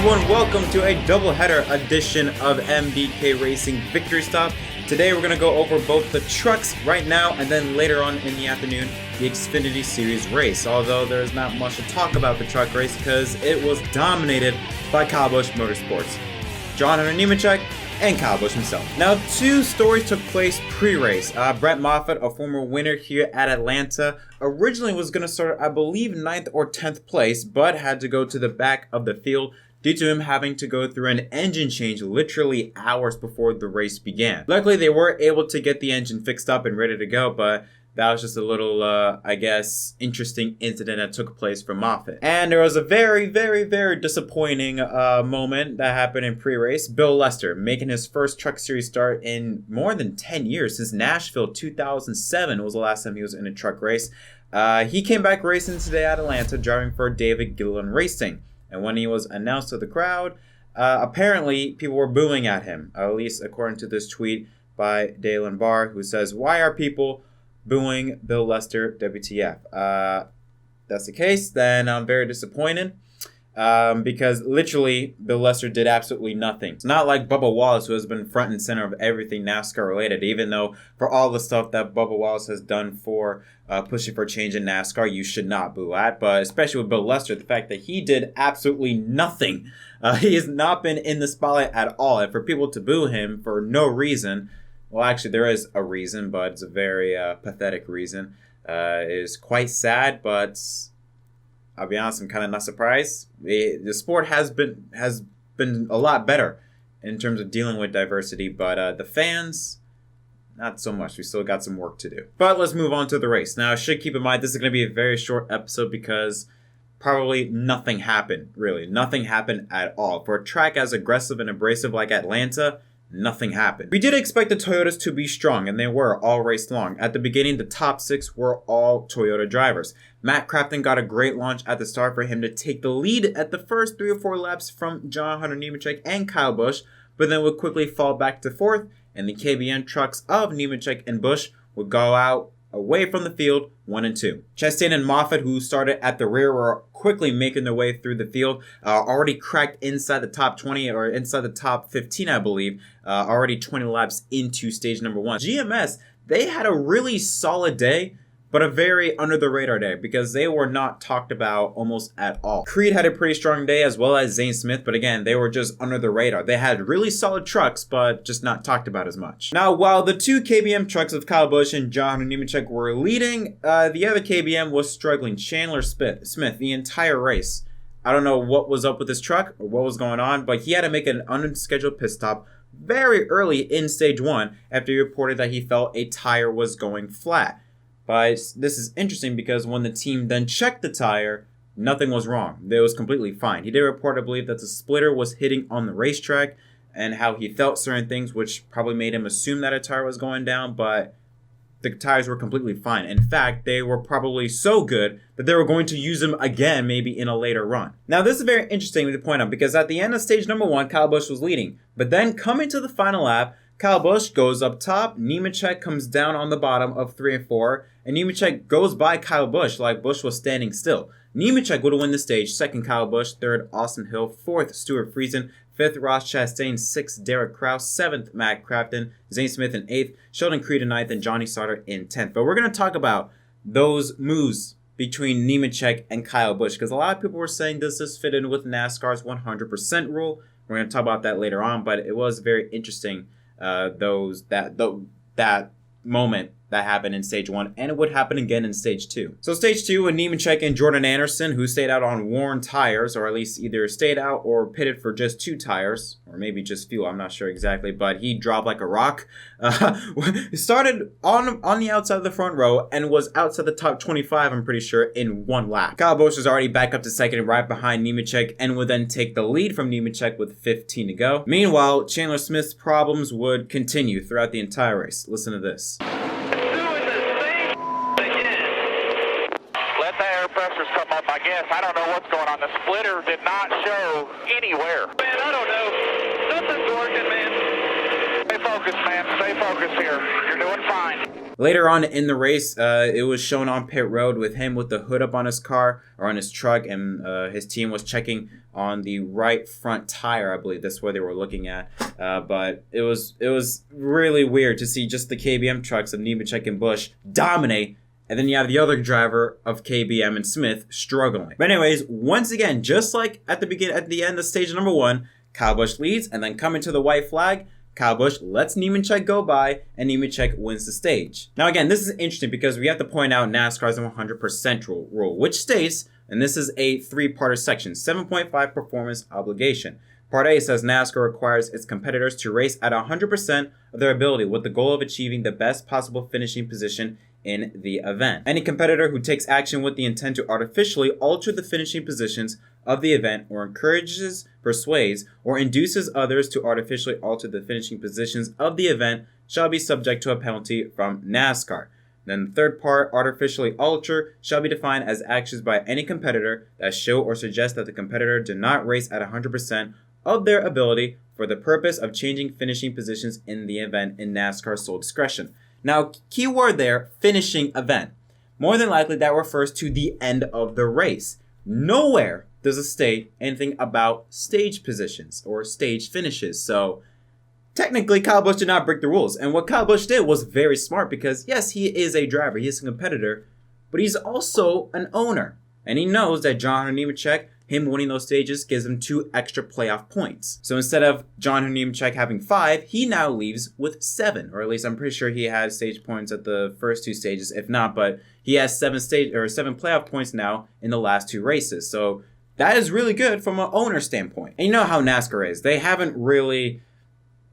Everyone, welcome to a doubleheader edition of MDK Racing Victory Stop. Today we're going to go over both the trucks right now and then later on in the afternoon, the Xfinity Series race. Although there's not much to talk about the truck race because it was dominated by Kyle Busch Motorsports, John Hunter Nemechek, and Kyle Busch himself. Now, two stories took place pre-race. Brett Moffitt, a former winner here at Atlanta, originally was going to start, I believe, 9th or 10th place, but had to go to the back of the field due to him having to go through an engine change literally hours before the race began. Luckily, they were able to get the engine fixed up and ready to go, but that was just a little, I guess, interesting incident that took place for Moffitt. And there was a very, very, very disappointing moment that happened in pre-race. Bill Lester making his first Truck Series start in more than 10 years. Since Nashville 2007 was the last time he was in a truck race. He came back racing today at Atlanta, driving for David Gilliland Racing. And when he was announced to the crowd, apparently people were booing at him, at least according to this tweet by Dalen Barr, who says, "Why are people booing Bill Lester, WTF?" That's the case, then I'm very disappointed because literally Bill Lester did absolutely nothing. It's not like Bubba Wallace, who has been front and center of everything NASCAR related, even though for all the stuff that Bubba Wallace has done for pushing for change in NASCAR, you should not boo at. But especially with Bill Lester, the fact that he did absolutely nothing. He has not been in the spotlight at all. And for people to boo him for no reason, well, actually, there is a reason, but it's a very pathetic reason. It is quite sad, but I'll be honest, I'm kind of not surprised. The sport has been a lot better in terms of dealing with diversity, but the fans, not so much. We still got some work to do. But let's move on to the race. Now, I should keep in mind this is going to be a very short episode because probably nothing happened, really. Nothing happened at all. For a track as aggressive and abrasive like Atlanta, nothing happened. We did expect the Toyotas to be strong, and they were all race long. At the beginning, the top 6 were all Toyota drivers. Matt Crafton got a great launch at the start for him to take the lead at the first 3 or 4 laps from John Hunter Nemechek and Kyle Busch, but then would quickly fall back to 4th, and the KBM trucks of Nemechek and Busch would go out away from the field 1 and 2. Chastain and Moffitt, who started at the rear, were quickly making their way through the field, already cracked inside the top 20 or inside the top 15, I believe, already 20 laps into stage number 1. GMS, they had a really solid day, but a very under the radar day because they were not talked about almost at all. Creed had a pretty strong day as well as Zane Smith, but again, they were just under the radar. They had really solid trucks, but just not talked about as much. Now, while the 2 KBM trucks of Kyle Busch and John Hunter Nemechek were leading, the other KBM was struggling. Chandler Smith, the entire race. I don't know what was up with this truck or what was going on, but he had to make an unscheduled pit stop very early in stage 1 after he reported that he felt a tire was going flat. But this is interesting because when the team then checked the tire, nothing was wrong. It was completely fine. He did report, I believe, that the splitter was hitting on the racetrack and how he felt certain things, which probably made him assume that a tire was going down, but the tires were completely fine. In fact, they were probably so good that they were going to use them again, maybe in a later run. Now, this is very interesting to point out because at the end of stage number 1, Kyle Busch was leading. But then coming to the final lap, Kyle Busch goes up top, Nemechek comes down on the bottom of 3 and 4, and Nemechek goes by Kyle Busch like Busch was standing still. Nemechek would have won the stage, 2nd Kyle Busch, 3rd Austin Hill, 4th Stuart Friesen, 5th Ross Chastain, 6th Derek Kraus, 7th Matt Crafton, Zane Smith in 8th, Sheldon Creed in 9th, and Johnny Sauter in 10th. But we're going to talk about those moves between Nemechek and Kyle Busch because a lot of people were saying does this fit in with NASCAR's 100% rule. We're going to talk about that later on, but it was very interesting. That moment that happened in stage 1, and it would happen again in stage 2. So stage 2, with Nemechek and Jordan Anderson, who stayed out on worn tires, or at least either stayed out or pitted for just 2 tires, or maybe just fuel, I'm not sure exactly, but he dropped like a rock. Started on the outside of the front row and was outside the top 25, I'm pretty sure, in 1 lap. Kyle Busch was already back up to 2nd right behind Nemechek and would then take the lead from Nemechek with 15 to go. Meanwhile, Chandler Smith's problems would continue throughout the entire race. Listen to this. I don't know what's going on. The splitter did not show anywhere. Man, I don't know. Nothing's working, man. Stay focused. focused, man. Stay focused here. You're doing fine. Later on in the race, it was shown on pit road with him with the hood up on his car or on his truck, and his team was checking on the right front tire. I believe that's what they were looking at. But it was really weird to see just the KBM trucks of Nemechek and Busch dominate, and then you have the other driver of KBM and Smith struggling. But anyways, once again, just like at the end of stage number 1, Kyle Busch leads, and then coming to the white flag, Kyle Busch lets Nemechek go by, and Nemechek wins the stage. Now again, this is interesting because we have to point out NASCAR's 100% rule, which states, and this is a 3-parter section, 7.5 performance obligation. Part A says NASCAR requires its competitors to race at 100% of their ability with the goal of achieving the best possible finishing position in the event. Any competitor who takes action with the intent to artificially alter the finishing positions of the event or encourages, persuades, or induces others to artificially alter the finishing positions of the event shall be subject to a penalty from NASCAR. Then the third part, artificially alter, shall be defined as actions by any competitor that show or suggest that the competitor did not race at 100% of their ability for the purpose of changing finishing positions in the event in NASCAR's sole discretion. Now, key word there, finishing event. More than likely that refers to the end of the race. Nowhere does it state anything about stage positions or stage finishes. So technically, Kyle Busch did not break the rules. And what Kyle Busch did was very smart because, yes, he is a driver, he is a competitor, but he's also an owner. And he knows that John Nemechek, him winning those stages, gives him 2 extra playoff points. So instead of John Nemechek having 5, he now leaves with 7. Or at least I'm pretty sure he had stage points at the first 2 stages. If not, but he has 7 playoff points now in the last 2 races. So that is really good from an owner standpoint. And you know how NASCAR is. They haven't really,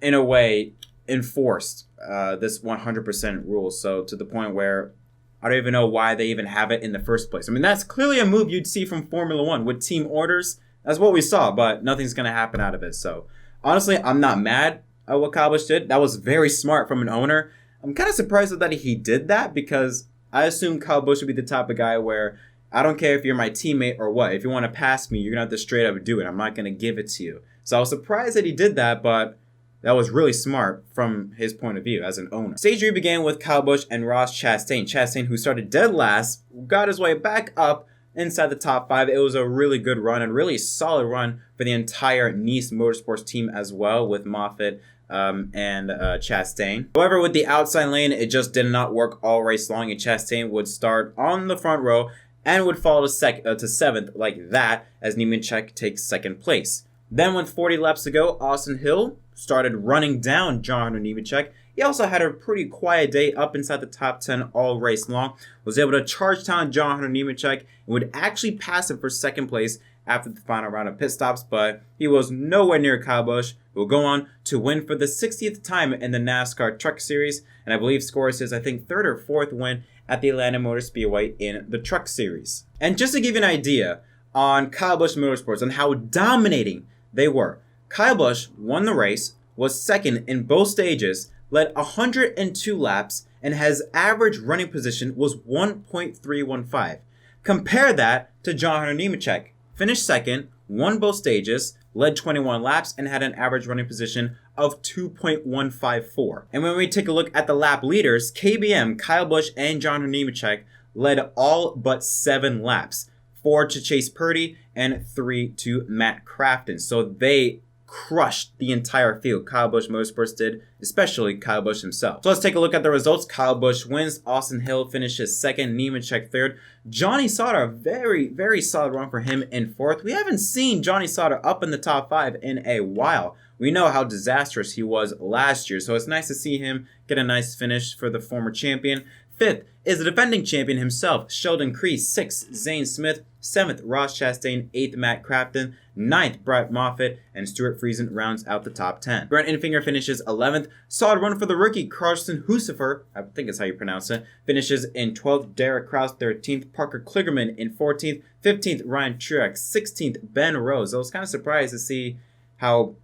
in a way, enforced this 100% rule. So to the point where I don't even know why they even have it in the first place. I mean, that's clearly a move you'd see from Formula One with team orders. That's what we saw, but nothing's going to happen out of it. So honestly, I'm not mad at what Kyle Busch did. That was very smart from an owner. I'm kind of surprised that he did that because I assume Kyle Busch would be the type of guy where I don't care if you're my teammate or what. If you want to pass me, you're going to have to straight up do it. I'm not going to give it to you. So I was surprised that he did that, but that was really smart from his point of view as an owner. Stage 3 began with Kyle Busch and Ross Chastain. Chastain, who started dead last, got his way back up inside the top 5. It was a really good run and really solid run for the entire Nice Motorsports team as well with Moffitt and Chastain. However, with the outside lane, it just did not work all race long, and Chastain would start on the front row and would fall to 7th like that as Nemechek takes 2nd place. Then with 40 laps to go, Austin Hill started running down John Nemechek. He also had a pretty quiet day up inside the top 10 all race long. Was able to charge down John Nemechek and would actually pass him for 2nd place after the final round of pit stops, but he was nowhere near Kyle Busch, who will go on to win for the 60th time in the NASCAR Truck Series, and I believe scores his, 3rd or 4th win at the Atlanta Motor Speedway in the Truck Series. And just to give you an idea on Kyle Busch Motorsports and how dominating they were, Kyle Busch won the race, was 2nd in both stages, led 102 laps, and his average running position was 1.315. Compare that to John Nemechek. Finished 2nd, won both stages, led 21 laps, and had an average running position of 2.154. And when we take a look at the lap leaders, KBM, Kyle Busch, and John Nemechek led all but 7 laps. 4 to Chase Purdy and 3 to Matt Crafton. So they crushed the entire field. Kyle Busch Motorsports did, especially Kyle Busch himself. So let's take a look at the results. Kyle Busch wins. Austin Hill finishes 2nd. Nemechek 3rd. Johnny Sauter, very, very solid run for him in 4th. We haven't seen Johnny Sauter up in the top 5 in a while. We know how disastrous he was last year, so it's nice to see him get a nice finish for the former champion. 5th is the defending champion himself, Sheldon Creese. 6th, Zane Smith. 7th, Ross Chastain. 8th, Matt Crafton. 9th, Brett Moffitt. And Stuart Friesen rounds out the top 10. Brent Infinger finishes 11th. Solid run for the rookie, Carson Husifer, I think is how you pronounce it, finishes in 12th. Derek Kraus, 13th. Parker Kligerman in 14th. 15th, Ryan Truex. 16th, Ben Rose. I was kind of surprised to see how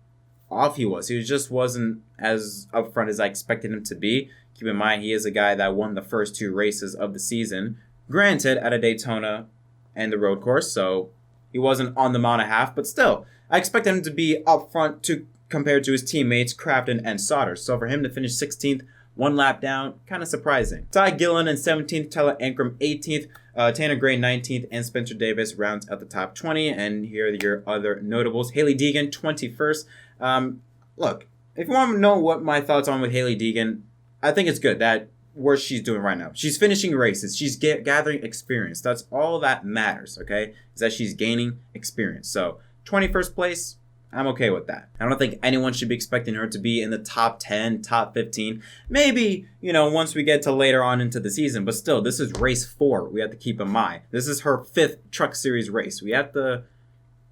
off he was. He just wasn't as upfront as I expected him to be. Keep in mind, he is a guy that won the first 2 races of the season. Granted, at a Daytona and the road course, so he wasn't on the mile and a half, but still, I expected him to be upfront to compared to his teammates Crafton and Sauter. So for him to finish 16th, 1 lap down, kind of surprising. Ty Gillen in 17th, Tyler Ankrum 18th, Tanner Gray 19th, and Spencer Davis rounds out the top 20. And here are your other notables. Haley Deegan 21st. Look, if you want to know what my thoughts on with Haley Deegan, I think it's good that what she's doing right now. She's finishing races. She's gathering experience. That's all that matters, okay? Is that she's gaining experience. So 21st place, I'm okay with that. I don't think anyone should be expecting her to be in the top 10, top 15. Maybe, once we get to later on into the season. But still, this is race 4. We have to keep in mind. This is her 5th Truck Series race. We have to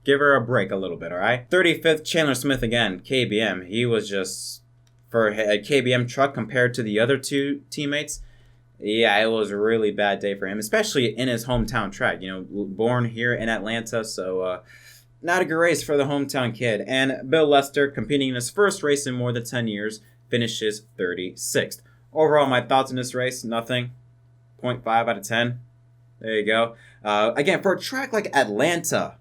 give her a break a little bit, all right? 35th, Chandler Smith again, KBM. He was just, for a KBM truck compared to the other 2 teammates, yeah, it was a really bad day for him, especially in his hometown track. Born here in Atlanta, so not a good race for the hometown kid. And Bill Lester, competing in his first race in more than 10 years, finishes 36th. Overall, my thoughts on this race, nothing. 0.5 out of 10. There you go. Again, for a track like Atlanta,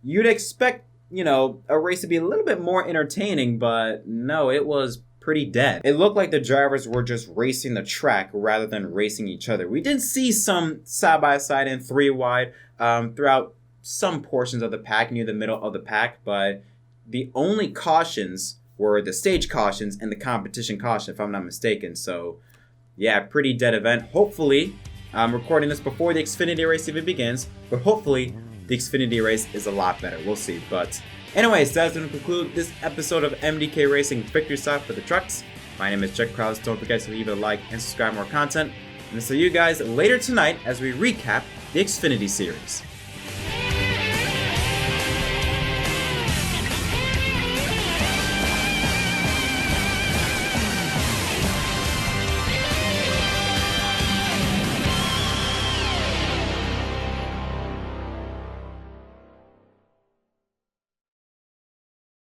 you'd expect, a race to be a little bit more entertaining, but no, it was pretty dead. It looked like the drivers were just racing the track rather than racing each other. We did see some side-by-side and 3-wide throughout some portions of the pack, near the middle of the pack, but the only cautions were the stage cautions and the competition caution, if I'm not mistaken. So, yeah, pretty dead event. Hopefully, I'm recording this before the Xfinity race even begins, but hopefully the Xfinity race is a lot better. We'll see. But anyways, that's going to conclude this episode of MDK Racing Victory Stop for the trucks. My name is Jack Krause. Don't forget to leave a like and subscribe for more content. And I'll see you guys later tonight as we recap the Xfinity series.